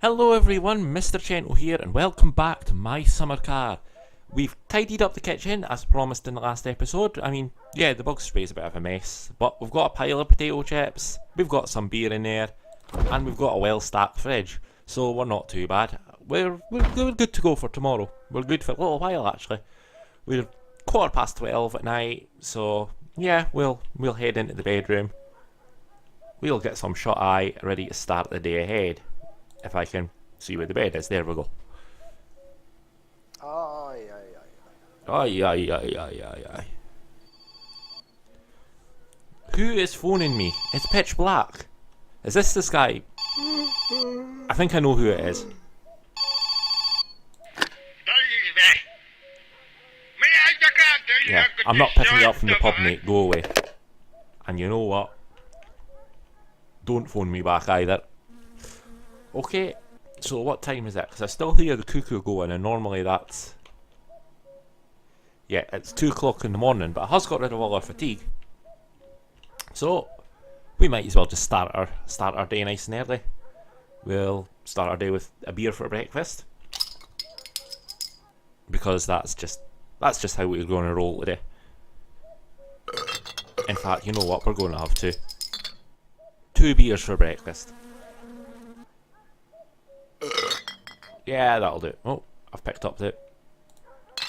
Hello everyone, Mr. Chento here and welcome back to my summer car. We've tidied up the kitchen as promised in the last episode. I mean, yeah, the bug spray's a bit of a mess, but we've got a pile of potato chips, we've got some beer in there, and we've got a well-stacked fridge, so we're not too bad. We're good to go for tomorrow. We're good for a little while actually. We're 12:15 at night, so yeah, we'll head into the bedroom. We'll get some shut-eye ready to start the day ahead. If I can see where the bed is, there we go. Aye. Aye, aye, aye, aye, aye, aye. Who is phoning me? It's pitch black. Is this this guy? I think I know who it is. Yeah, I'm not picking you up from the pub, mate. Go away. And you know what? Don't phone me back either. Okay, so what time is it? Because I still hear the cuckoo going, and normally that's... Yeah, it's 2 o'clock in the morning, but it has got rid of all our fatigue. So, we might as well just start our day nice and early. We'll start our day with a beer for breakfast. Because that's just how we're going to roll today. In fact, you know what? We're going to have two beers for breakfast. Yeah, that'll do. Oh, I've picked up the...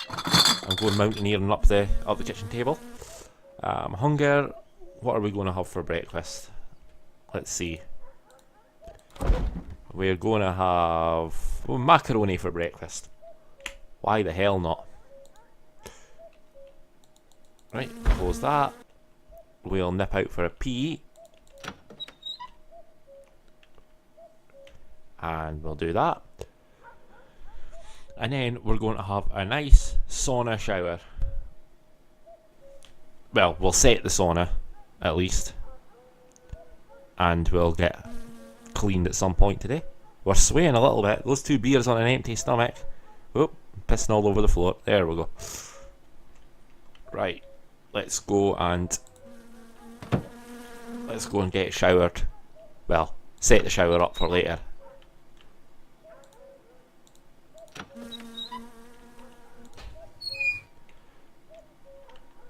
I'm going mountaineering up the kitchen table. Hunger. What are we going to have for breakfast? Let's see. We're going to have macaroni for breakfast. Why the hell not? Right, close that. We'll nip out for a pee. And we'll do that. And then we're going to have a nice sauna shower. Well, we'll set the sauna, at least. And we'll get cleaned at some point today. We're swaying a little bit. Those 2 beers on an empty stomach. Oop, pissing all over the floor. There we go. Right, let's go and get showered. Well, set the shower up for later.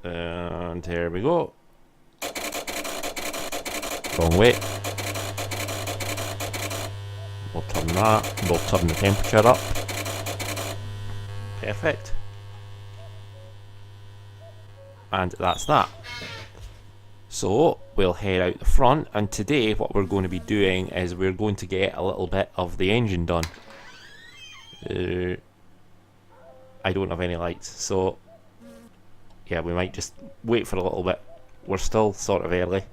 And here we go. Wrong way. We'll turn that. We'll turn the temperature up. Perfect. And that's that. So we'll head out the front, and today what we're going to be doing is we're going to get a little bit of the engine done. I don't have any lights, so yeah, we might just wait for a little bit. We're still sort of early.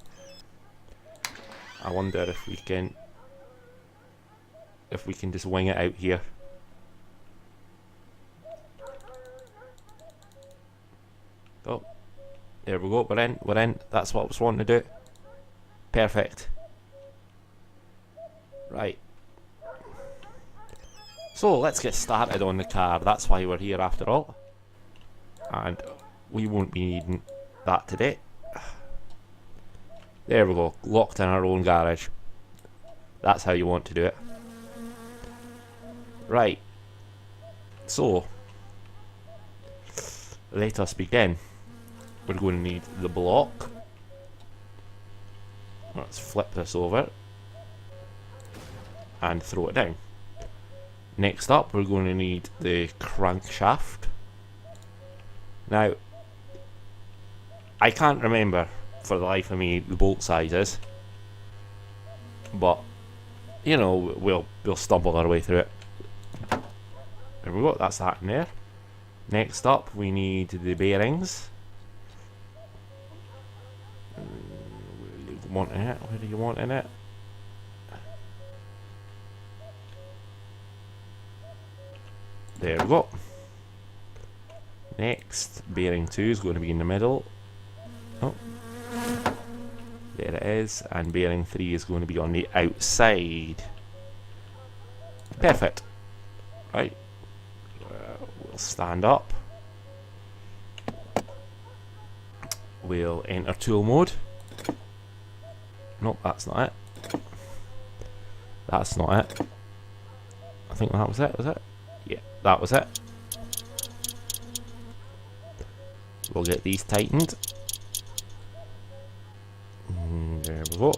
I wonder if we can just wing it out here. Oh, there we go. We're in. That's what I was wanting to do. Perfect. Right. So let's get started on the car. That's why we're here after all. And we won't be needing that today. There we go, locked in our own garage. That's how you want to do it. Right. So, let us begin. We're going to need the block. Let's flip this over and throw it down. Next up, we're going to need the crankshaft. Now, I can't remember for the life of me the bolt sizes, but you know, we'll stumble our way through it. There we go, that's that in there. Next up, we need the bearings. Where do you want in it? Where do you want in it? There we go. Next, bearing 2 is going to be in the middle. Oh, there it is, and bearing 3 is going to be on the outside. Perfect. Right, we'll stand up. We'll enter tool mode. Nope, that's not it. That's not it. think that was it, was it? Yeah, that was it. We'll get these tightened. There we go.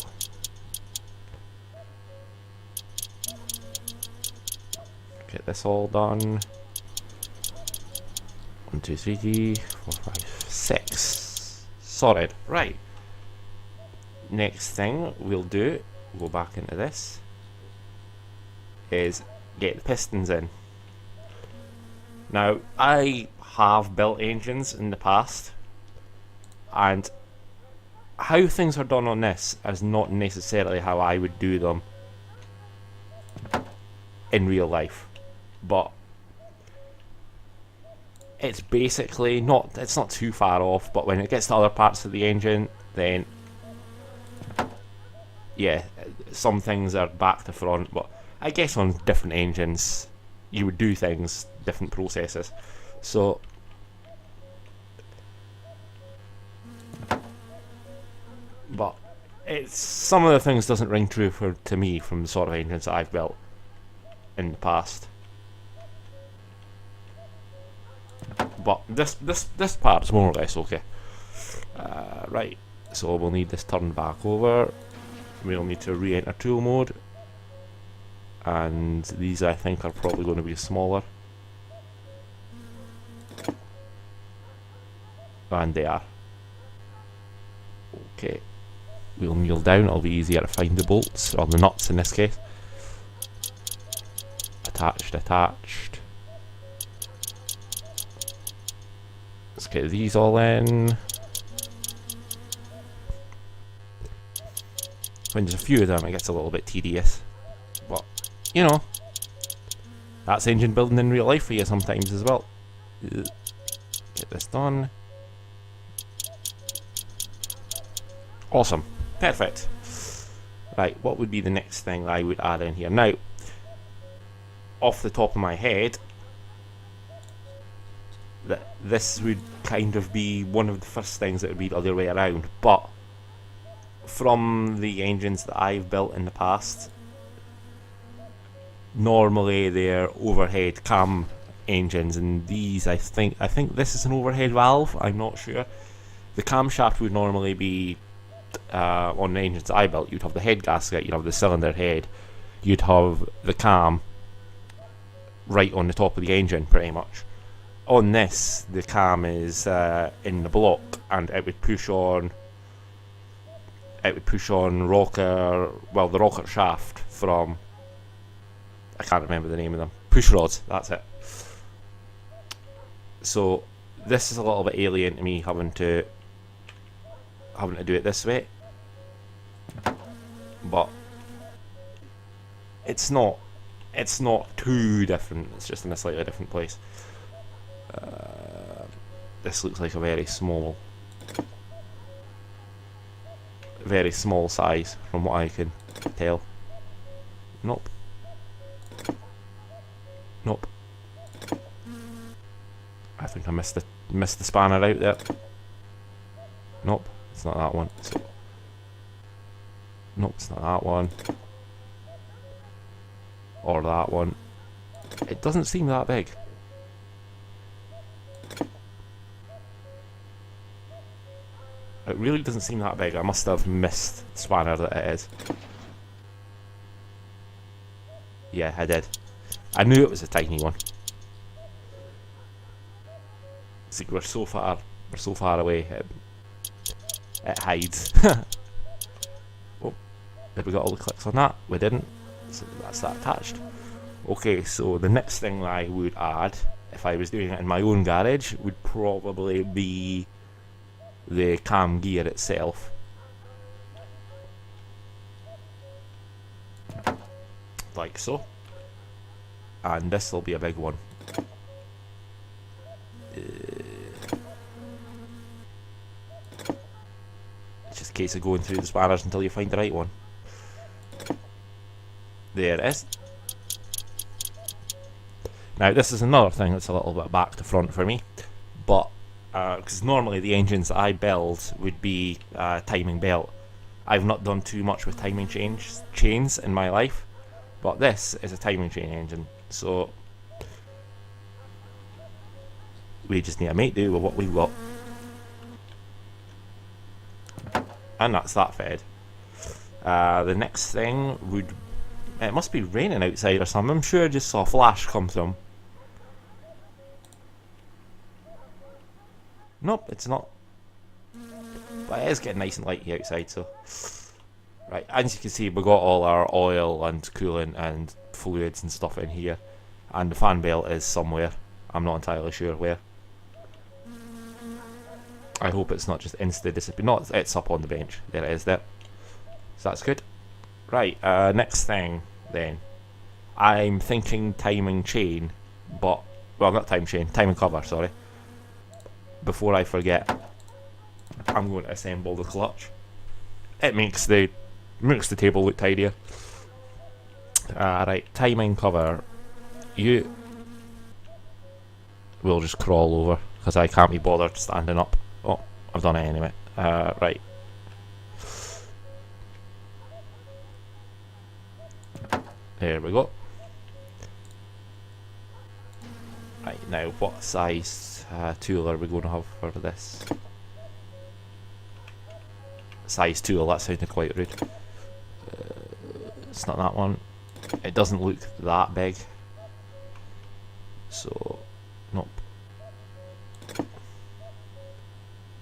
Get this all done. 1, 2, 3, 4, 5, 6. Sorted. Right. Next thing we'll do, go back into this, is get the pistons in. Now, I have built engines in the past, and how things are done on this is not necessarily how I would do them in real life, but it's basically not, it's not too far off. But when it gets to other parts of the engine, then yeah, some things are back to front. But I guess on different engines you would do things, different processes. So but it's, some of the things doesn't ring true to me from the sort of engines that I've built in the past. But this part's more or less okay. Right, so we'll need this turned back over. We'll need to re-enter tool mode, and these I think are probably going to be smaller, and they are. Okay, we'll kneel down, it'll be easier to find the bolts, or the nuts in this case. Attached. Let's get these all in. When there's a few of them it gets a little bit tedious, but you know, that's engine building in real life for you sometimes as well. Get this done. Awesome. Perfect. Right, what would be the next thing I would add in here? Now, off the top of my head, that this would kind of be one of the first things that would be the other way around, but from the engines that I've built in the past, normally they're overhead cam engines, and these I think this is an overhead valve, I'm not sure. The camshaft would normally be on the engines that I built, you'd have the head gasket, you'd have the cylinder head, you'd have the cam right on the top of the engine pretty much. On this, the cam is in the block, and it would push on rocker, well, the rocker shaft from, I can't remember the name of them, push rods, that's it. So this is a little bit alien to me, having to do it this way, but it's not too different, it's just in a slightly different place. This looks like a very small size from what I can tell. Nope. I think I missed the spanner out there. Nope, it's not that one. Nope, it's not that one. Or that one. It doesn't seem that big. It really doesn't seem that big. I must have missed the spanner that it is. Yeah, I did. I knew it was a tiny one. See, we're so far away. It hides. Oh, did we got all the clicks on that? We didn't. So that's that attached. Okay, so the next thing I would add, if I was doing it in my own garage, would probably be the cam gear itself. Like so. And this will be a big one. It's just a case of going through the spanners until you find the right one. There it is. Now this is another thing that's a little bit back to front for me, but because normally the engines that I build would be timing belt. I've not done too much with timing chains in my life, But this is a timing chain engine, so we just need to make do with what we've got. And that's that fed. The next thing would... It must be raining outside or something. I'm sure I just saw a flash come through. Nope, it's not. But it is getting nice and lighty outside, so... Right, as you can see, we got all our oil and coolant and fluids and stuff in here. And the fan belt is somewhere. I'm not entirely sure where. I hope it's not just insta disappear. No, it's up on the bench. There it is there. So that's good. Right, next thing then. I'm thinking timing chain, but... Well, not time chain, timing cover, sorry. Before I forget, I'm going to assemble the clutch. It makes the table look tidier. Right, timing cover. You will just crawl over because I can't be bothered standing up. Oh, I've done it anyway. Right. There we go. Right, now what size tool are we going to have for this? Size tool, that sounded quite rude. It's not that one. It doesn't look that big. So, nope.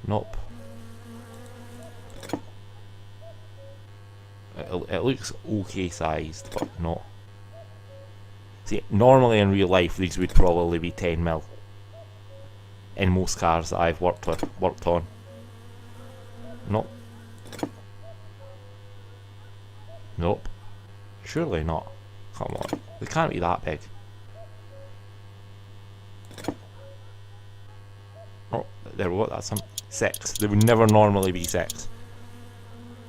Nope. It looks okay sized, but not. See, normally in real life these would probably be 10mm. In most cars that I've worked on. Nope. Nope. Surely not. Come on. They can't be that big. Oh, there we go. That's some 6. They would never normally be 6.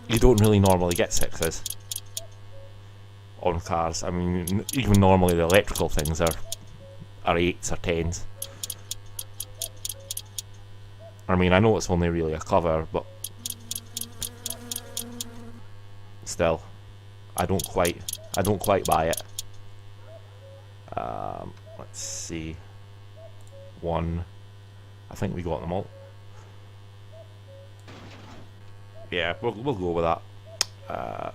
You don't really normally get 6s on cars. I mean, even normally the electrical things are 8s or 10s. I mean, I know it's only really a cover, but still, I don't quite buy it. Let's see. 1. I think we got them all. Yeah, we'll go with that.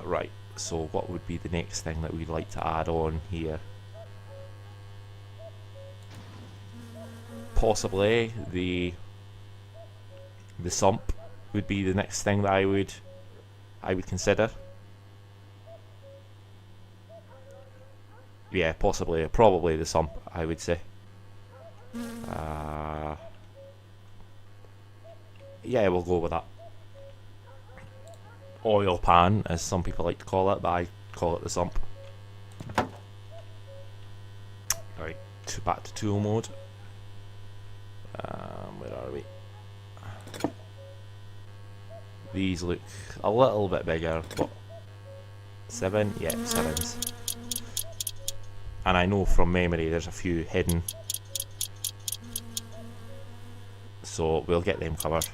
Right. So, what would be the next thing that we'd like to add on here? Possibly the sump would be the next thing that I would consider. Yeah, possibly, probably the sump, I would say. Yeah, we'll go with that. Oil pan, as some people like to call it, but I call it the sump. Right, back to tool mode. Where are we? These look a little bit bigger, but 7? Yeah, 7s. And I know from memory there's a few hidden, so we'll get them covered.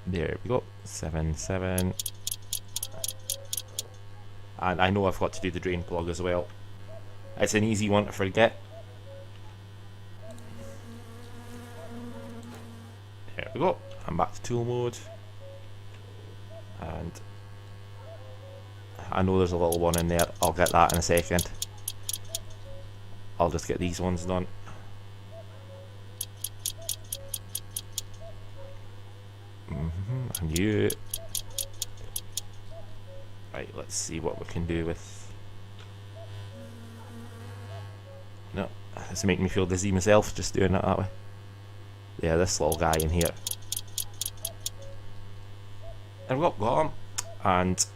There we go, 7, 7. And I know I've got to do the drain plug as well. It's an easy one to forget. There we go, I'm back to tool mode. And I know there's a little one in there, I'll get that in a second. I'll just get these ones done. And you. Right, let's see what we can do with... No, it's making me feel dizzy myself just doing it that way. Yeah, this little guy in here. There we go, got him. And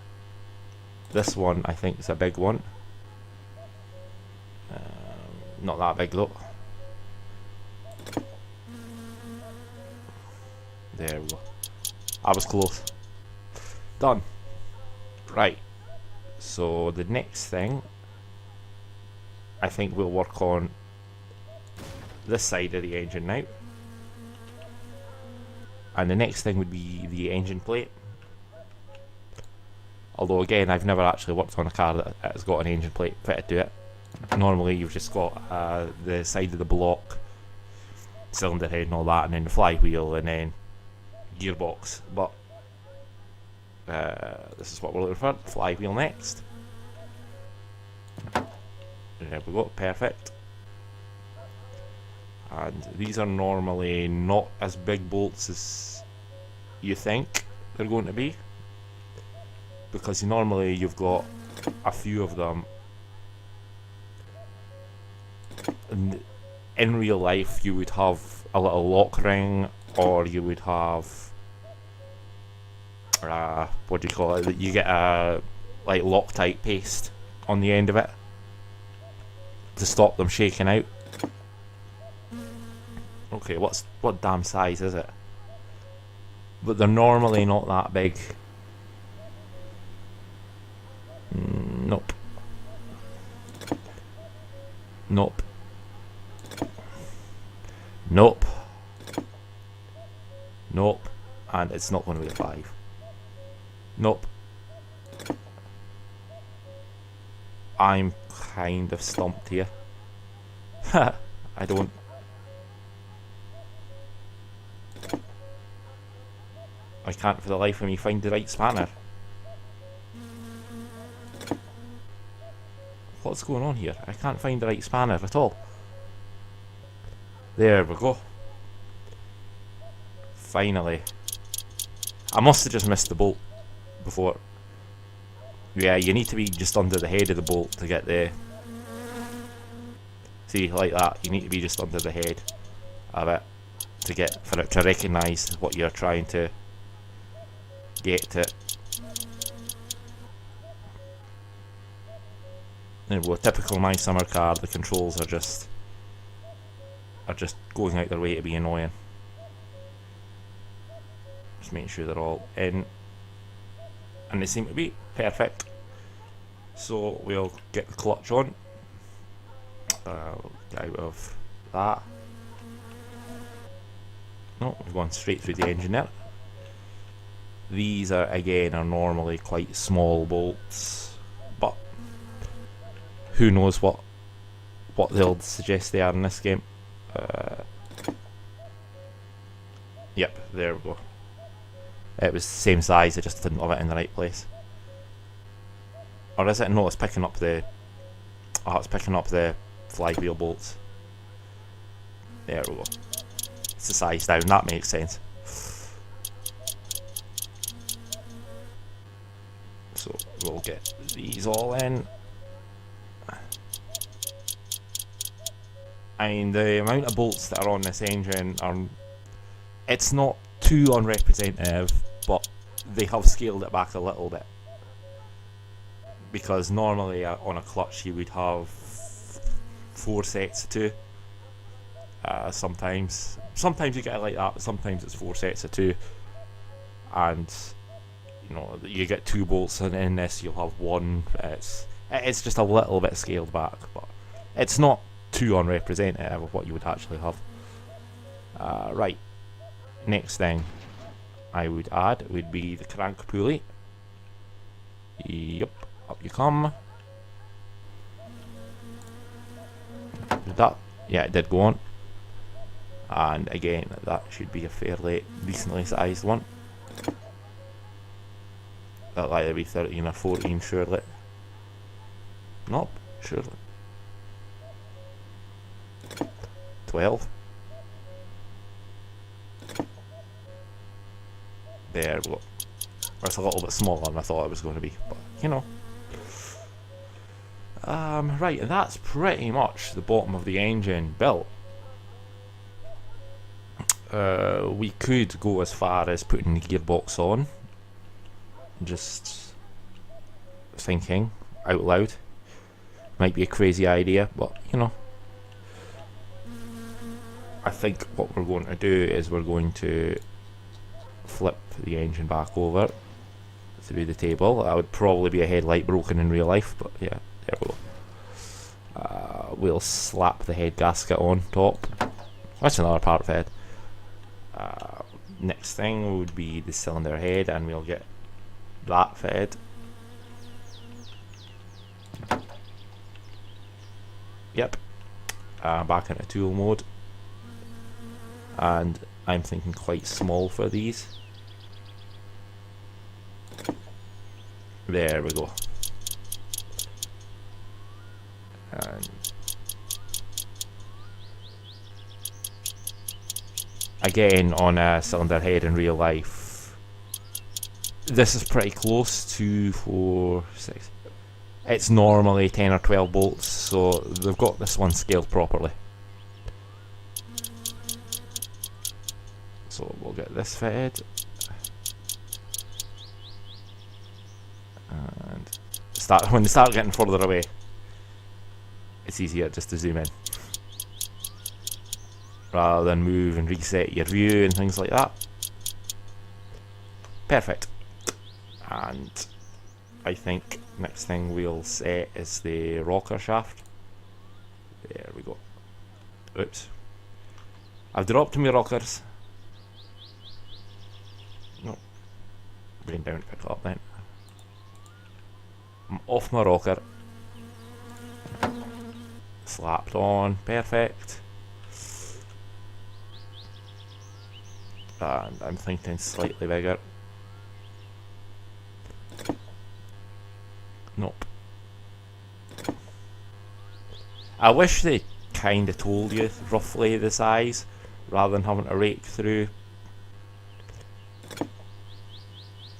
this one I think is a big one. Not that big though. There we go. I was close. Done. Right. So the next thing, I think we'll work on this side of the engine now. And the next thing would be the engine plate. Although again, I've never actually worked on a car that has got an engine plate fitted to it. Normally you've just got the side of the block, cylinder head and all that, and then the flywheel and then gearbox. But this is what we're looking for. Flywheel next. There we go, perfect. And these are normally not as big bolts as you think they're going to be, because normally you've got a few of them. In real life you would have a little lock ring, or you would have what do you call it, you get a like Loctite paste on the end of it to stop them shaking out. Okay, what damn size is it? But they're normally not that big. Nope. Nope. Nope. Nope. And it's not going to be a 5. Nope. I'm kind of stumped here. I don't. I can't for the life of me find the right spanner. What's going on here? I can't find the right spanner at all. There we go. Finally. I must have just missed the bolt before. Yeah, you need to be just under the head of the bolt to get the... See, like that. You need to be just under the head of it for it to recognise what you're trying to get to. There we go. Typical My Summer car. The controls are just going out their way to be annoying. Just making sure they're all in, and they seem to be perfect. So we'll get the clutch on. Get out of that. No, we've gone straight through the engine there. These are normally quite small bolts, but who knows what they'll suggest they are in this game. Yep, there we go. It was the same size, I just didn't have it in the right place. Or is it? No, it's picking up the... Oh, it's picking up the flywheel bolts. There we go. It's the size down, that makes sense. So we'll get these all in. I mean, the amount of bolts that are on this engine are... It's not too unrepresentative, but they have scaled it back a little bit. Because normally on a clutch you would have 4 sets of 2. Sometimes you get it like that, but sometimes it's 4 sets of 2. And you know, you get 2 bolts, and in this you'll have 1. It's just a little bit scaled back, but it's not too unrepresentative of what you would actually have. Right, next thing I would add would be the crank pulley. Yep, up you come. Did that? Yeah, it did go on. And again, that should be a fairly decently sized one. That'll either be 13 or 14, surely. Nope, surely. 12. There we go. It's a little bit smaller than I thought it was going to be, but you know. Right, and that's pretty much the bottom of the engine built. We could go as far as putting the gearbox on. Just thinking out loud. Might be a crazy idea, but you know. I think what we're going to do is we're going to flip the engine back over through the table. That would probably be a headlight broken in real life, but yeah, there we go. We'll slap the head gasket on top. That's another part fed. Next thing would be the cylinder head, and we'll get that fed. Yep. Back into tool mode. And I'm thinking quite small for these. There we go. And again, on a cylinder head in real life, this is pretty close to 4, 6. It's normally 10 or 12 bolts, so they've got this one scaled properly. So we'll get this fitted. And when they start getting further away, it's easier just to zoom in, rather than move and reset your view and things like that. Perfect. And I think next thing we'll set is the rocker shaft. There we go. Oops. I've dropped my rockers. No. Bring down to pick it up then. I'm off my rocker. Slapped on. Perfect. And I'm thinking slightly bigger. Nope. I wish they kinda told you roughly the size, rather than having to rake through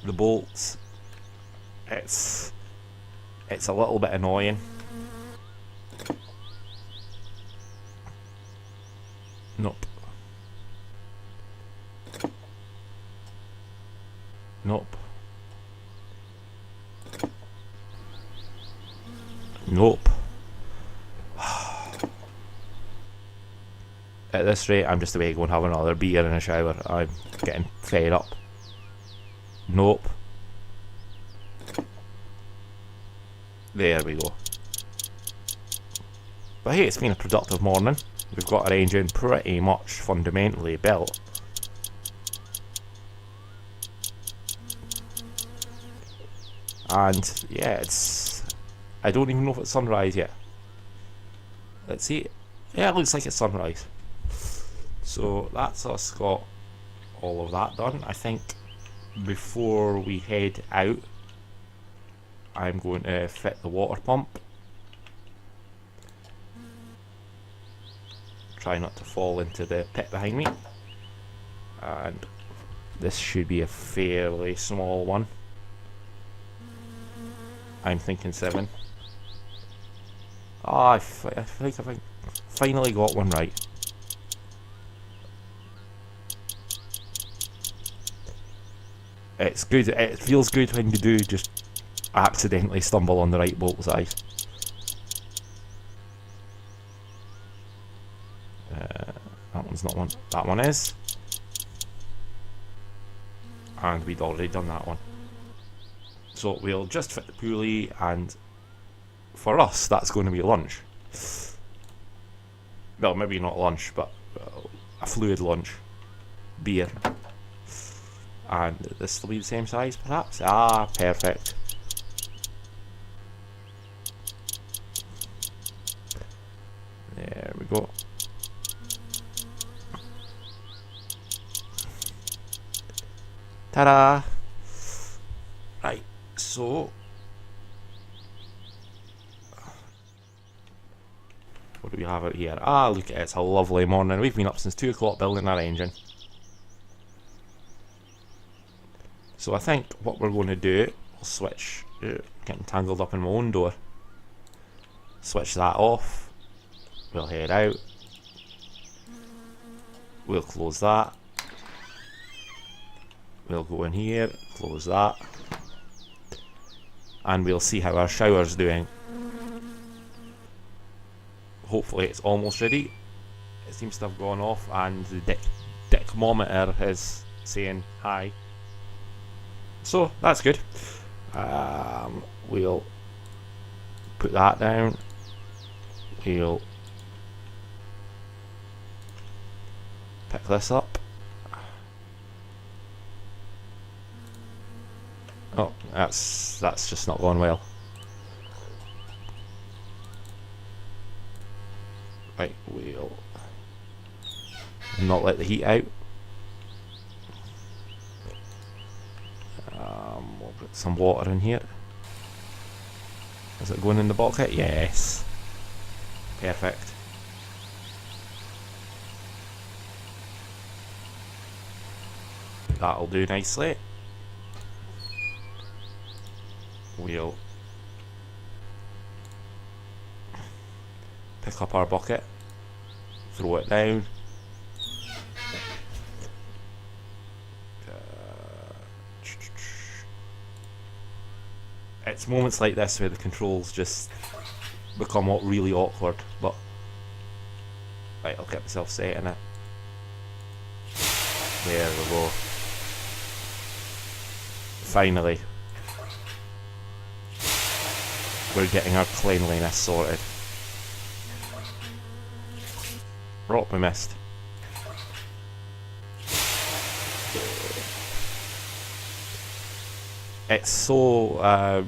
the bolts. It's a little bit annoying. Nope. Nope. Nope. At this rate, I'm just away going to have another beer and a shower. I'm getting fed up. Nope. There we go. But hey, it's been a productive morning. We've got our engine pretty much fundamentally built. And yeah, I don't even know if it's sunrise yet. Let's see. Yeah, it looks like it's sunrise. So that's us got all of that done. I think before we head out, I'm going to fit the water pump. Try not to fall into the pit behind me. And this should be a fairly small one. I'm thinking 7. Ah, I think I've finally got one right. It's good. It feels good when you do just accidentally stumble on the right bolt size. That one's not one. That one is. And we'd already done that one. So we'll just fit the pulley, and for us that's going to be lunch. Well, maybe not lunch, but a fluid lunch. Beer. And this will be the same size perhaps? Ah, perfect. There we go. Ta-da! Right, so what do we have out here? Ah, look at it, it's a lovely morning. We've been up since 2 o'clock building our engine. So I think what we're going to do, we'll switch, getting tangled up in my own door. Switch that off. We'll head out. We'll close that. We'll go in here, close that. And we'll see how our shower's doing. Hopefully it's almost ready. It seems to have gone off, and the decmometer is saying hi. So that's good. We'll put that down. We'll pick this up. Oh, that's just not going well. Right, we'll not let the heat out. We'll put some water in here. Is it going in the bucket? Yes. Perfect. That'll do nicely. We'll pick up our bucket, throw it down. It's moments like this where the controls just become really awkward, but right, I'll get myself set in it. There we go. Finally, we're getting our cleanliness sorted. Rock we missed. It's so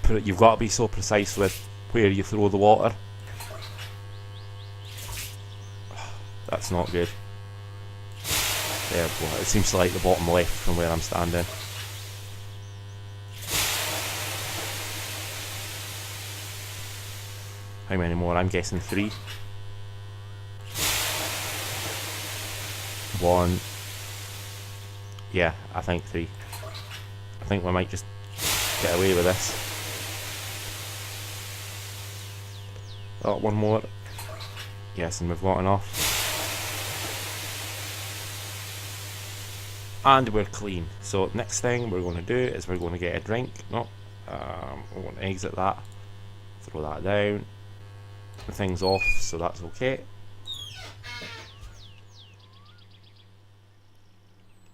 you've got to be so precise with where you throw the water. That's not good. There we go. It seems to like the bottom left from where I'm standing. How many more? I'm guessing 3. 1. Yeah, I think 3. I think we might just get away with this. Oh, 1 more. Yes, and we've got enough. And we're clean. So next thing we're going to do is we're going to get a drink. No, we're going to exit that. Throw that down. The thing's off, so that's okay.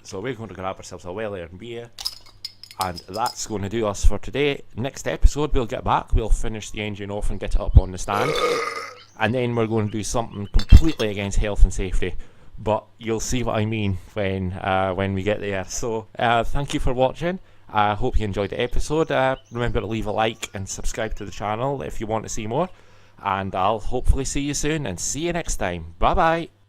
So we're going to grab ourselves a well-earned beer. And that's going to do us for today. Next episode we'll get back, we'll finish the engine off and get it up on the stand. And then we're going to do something completely against health and safety. But you'll see what I mean when we get there. So thank you for watching. I hope you enjoyed the episode. Remember to leave a like and subscribe to the channel if you want to see more. And I'll hopefully see you soon and see you next time. Bye bye.